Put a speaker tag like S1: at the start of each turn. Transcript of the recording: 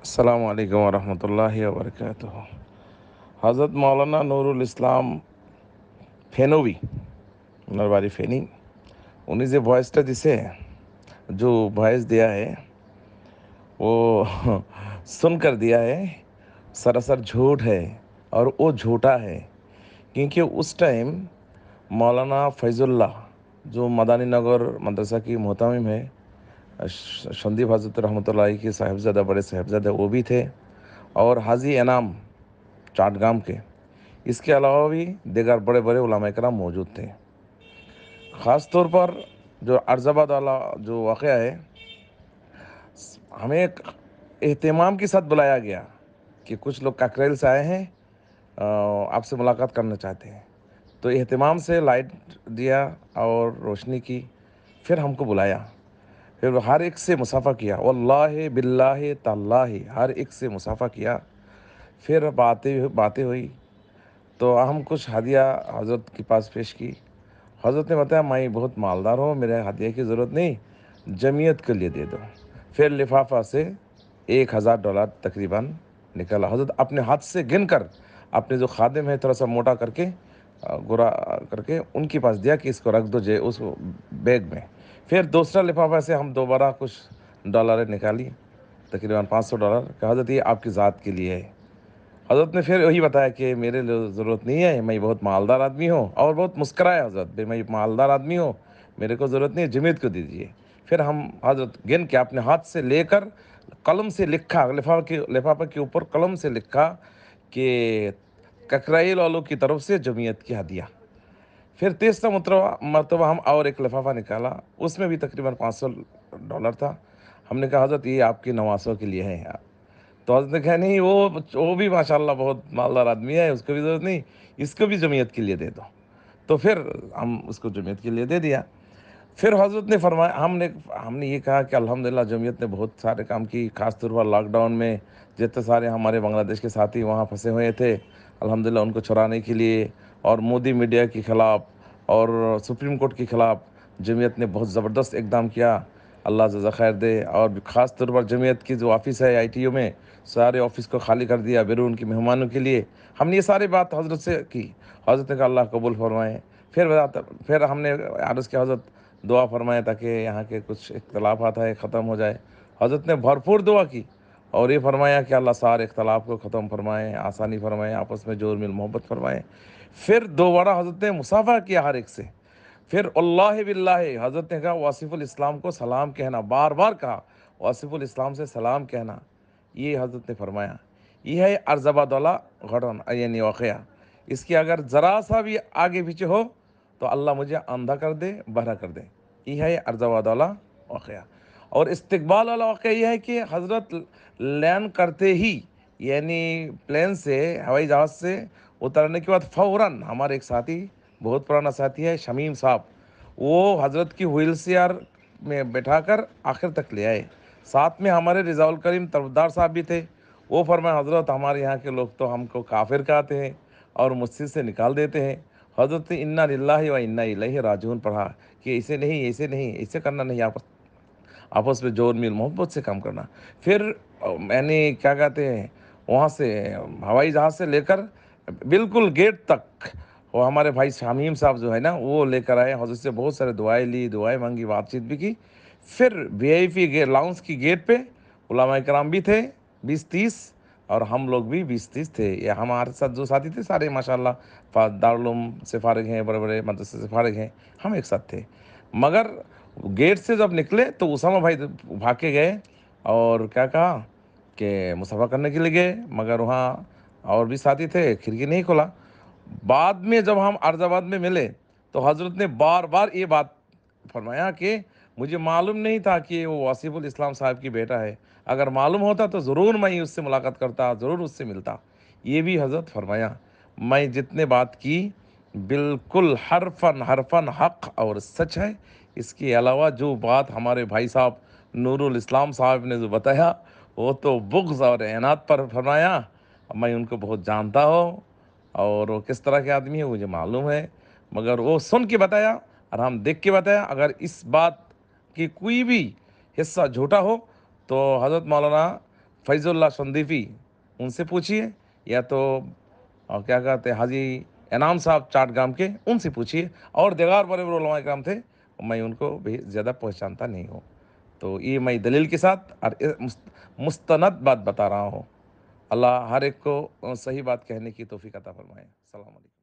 S1: السلام علیکم ورحمۃ اللہ وبرکاتہ۔ حضرت مولانا نور الاسلام فینوی نرباری فینی انہیں سے ভয়েসটা দিছে جو ভয়েস دیا ہے وہ سن کر دیا ہے سراسر جھوٹ ہے اور وہ جھوٹا ہے، کیونکہ اس ٹائم مولانا فیض اللہ جو مدانی نگر مدرسہ کی محتمم ہے، شندیپ حضرت رحمۃ اللہ علیہ کے صاحبزادہ بڑے صاحبزادہ وہ بھی تھے، اور حاجی انعام چاٹ گام کے، اس کے علاوہ بھی دیگر بڑے بڑے علماء کرام موجود تھے۔ خاص طور پر جو ارز آباد والا جو واقعہ ہے، ہمیں ایک اہتمام کے ساتھ بلایا گیا کہ کچھ لوگ کاکریل سے آئے ہیں، آپ سے ملاقات کرنا چاہتے ہیں، تو اہتمام سے لائٹ دیا اور روشنی کی، پھر ہم کو بلایا، پھر ہر ایک سے مصافحہ کیا، واللہ باللہ تاللہ ہر ایک سے مصافحہ کیا، پھر باتیں ہوئی، تو ہم کچھ ہدیہ حضرت کے پاس پیش کی۔ حضرت نے بتایا میں بہت مالدار ہوں، میرے ہدیہ کی ضرورت نہیں، جمعیت کے لیے دے دو۔ پھر لفافہ سے $1000 تقریباً نکالا، حضرت اپنے ہاتھ سے گن کر اپنے جو خادم ہے تھوڑا سا موٹا کر کے گورا کر کے ان کے پاس دیا کہ اس کو رکھ دو اس بیگ میں۔ پھر دوسرا لفافہ سے ہم دوبارہ کچھ ڈالر نکالی، تقریباً $500، کہ حضرت یہ آپ کی ذات کے لیے ہے۔ حضرت نے پھر وہی بتایا کہ میرے لیے ضرورت نہیں ہے، میں بہت مالدار آدمی ہوں، اور بہت مسکرائے حضرت بھی، میں مالدار آدمی ہوں، میرے کو ضرورت نہیں ہے، جمعیت کو دیجیے۔ پھر ہم حضرت گن کے اپنے ہاتھ سے لے کر قلم سے لکھا، لفافہ کے اوپر قلم سے لکھا کہ ککرائیل والوں کی طرف سے جمعیت کی ہدیہ۔ پھر تیسرا مرتبہ ہم اور ایک لفافہ نکالا، اس میں بھی تقریباً $500 تھا۔ ہم نے کہا حضرت یہ آپ کی نواسوں کے لیے ہے۔ تو حضرت نے کہا نہیں، وہ بھی ماشاءاللہ بہت مالدار آدمی ہے، اس کو بھی ضرورت نہیں، اس کو بھی جمعیت کے لیے دے دو۔ تو پھر ہم اس کو جمعیت کے لیے دے دیا۔ پھر حضرت نے فرمایا، ہم نے یہ کہا کہ الحمدللہ جمعیت نے بہت سارے کام کی، خاص طور پر لاک ڈاؤن میں جتنے سارے ہمارے بنگلہ دیش کے ساتھی وہاں پھنسے ہوئے تھے، الحمدللہ ان کو چھڑانے کے لیے، اور مودی میڈیا کے خلاف اور سپریم کورٹ کے خلاف جمعیت نے بہت زبردست اقدام کیا، اللہ جزا خیر دے۔ اور خاص طور پر جمعیت کی جو آفس ہے ITO میں، سارے آفس کو خالی کر دیا بیرون کے مہمانوں کے لیے۔ ہم نے یہ ساری بات حضرت سے کی، حضرت نے کہا اللہ قبول فرمائے۔ پھر ہم نے عرض کیا حضرت دعا فرمائے تاکہ یہاں کے کچھ اختلافات ہے ختم ہو جائے۔ حضرت نے بھرپور دعا کی اور یہ فرمایا کہ اللہ سارے اختلاف کو ختم فرمائے، آسانی فرمائے، آپس میں جوڑ میل محبت فرمائے۔ پھر دوبارہ حضرت نے مصافحہ کیا ہر ایک سے۔ پھر اللہ باللہ حضرت نے کہا واصف الاسلام کو سلام کہنا، بار بار کہا واصف الاسلام سے سلام کہنا، یہ حضرت نے فرمایا۔ یہ ہے ارز آباد والا گھٹنا یعنی واقعہ، اس کی اگر ذرا سا بھی آگے پیچھے ہو تو اللہ مجھے اندھا کر دے، بہرا کر دے۔ یہ ہے ارز آباد والا واقعہ۔ اور استقبال والا واقعہ یہ ہے کہ حضرت لینڈ کرتے ہی، یعنی پلین سے، ہوائی جہاز سے اترنے کے بعد فوراً ہمارے ایک ساتھی، بہت پرانا ساتھی ہے شمیم صاحب، وہ حضرت کی وہیل چیئر میں بٹھا کر آخر تک لے آئے۔ ساتھ میں ہمارے رضا الکریم طرفدار صاحب بھی تھے، وہ فرمائے حضرت ہمارے یہاں کے لوگ تو ہم کو کافر کہتے ہیں اور مسجد سے نکال دیتے ہیں۔ حضرت نے انا للہ و انا الیہ راجعون پڑھا کہ ایسے نہیں، ایسے نہیں، ایسے کرنا نہیں، آپس میں جوڑ میل محبت سے کام کرنا۔ پھر میں نے کیا کہتے ہیں وہاں سے ہوائی جہاز سے لے کر بالکل گیٹ تک وہ ہمارے بھائی شمیم صاحب جو ہے نا وہ لے کر آئے، حضرت سے بہت سارے دعائیں لی، دعائیں مانگی، بات چیت بھی کی۔ پھر VIP لاؤنج کی گیٹ پہ علماء کرام بھی تھے 20-30، اور ہم لوگ بھی 20-30 تھے۔ یہ ہمارے ساتھ جو ساتھی تھے سارے ماشاءاللہ دارالعلوم سے فارغ ہیں، بڑے بڑے مدرسے سے فارغ ہیں، ہم ایک ساتھ تھے۔ مگر گیٹ سے جب نکلے تو اسامہ بھائی بھاگ کے گئے اور کیا کہا کہ مصافحہ کرنے کے لیے گئے، مگر وہاں اور بھی ساتھی تھے، کھڑکی نہیں کھولا۔ بعد میں جب ہم ارز آباد میں ملے تو حضرت نے بار بار یہ بات فرمایا کہ مجھے معلوم نہیں تھا کہ وہ واصف الاسلام صاحب کی بیٹا ہے، اگر معلوم ہوتا تو ضرور میں اس سے ملاقات کرتا، ضرور اس سے ملتا۔ یہ بھی حضرت فرمایا۔ میں جتنے بات کی بالکل حرفاً حرفاً حق اور سچ ہے، اس کے علاوہ جو بات ہمارے بھائی صاحب نور الاسلام صاحب نے جو بتایا وہ تو بغض اور اعنات پر فرمایا۔ میں ان کو بہت جانتا ہوں اور وہ کس طرح کے آدمی ہے مجھے معلوم ہے، مگر وہ سن کے بتایا اور ہم دیکھ کے بتایا۔ اگر اس بات کی کوئی بھی حصہ جھوٹا ہو تو حضرت مولانا فیض اللہ سندیفی ان سے پوچھیے، یا تو کیا کہتے ہیں حاجی انعام صاحب چاٹ گام کے، ان سے پوچھیے، اور دیگر بڑے بڑے علماء کرام تھے، میں ان کو بھی زیادہ پہچانتا نہیں ہوں. تو یہ میں دلیل کے ساتھ اور مستند بات بتا رہا ہوں. اللہ ہر ایک کو صحیح بات کہنے کی توفیق عطا فرمائے. السلام علیکم.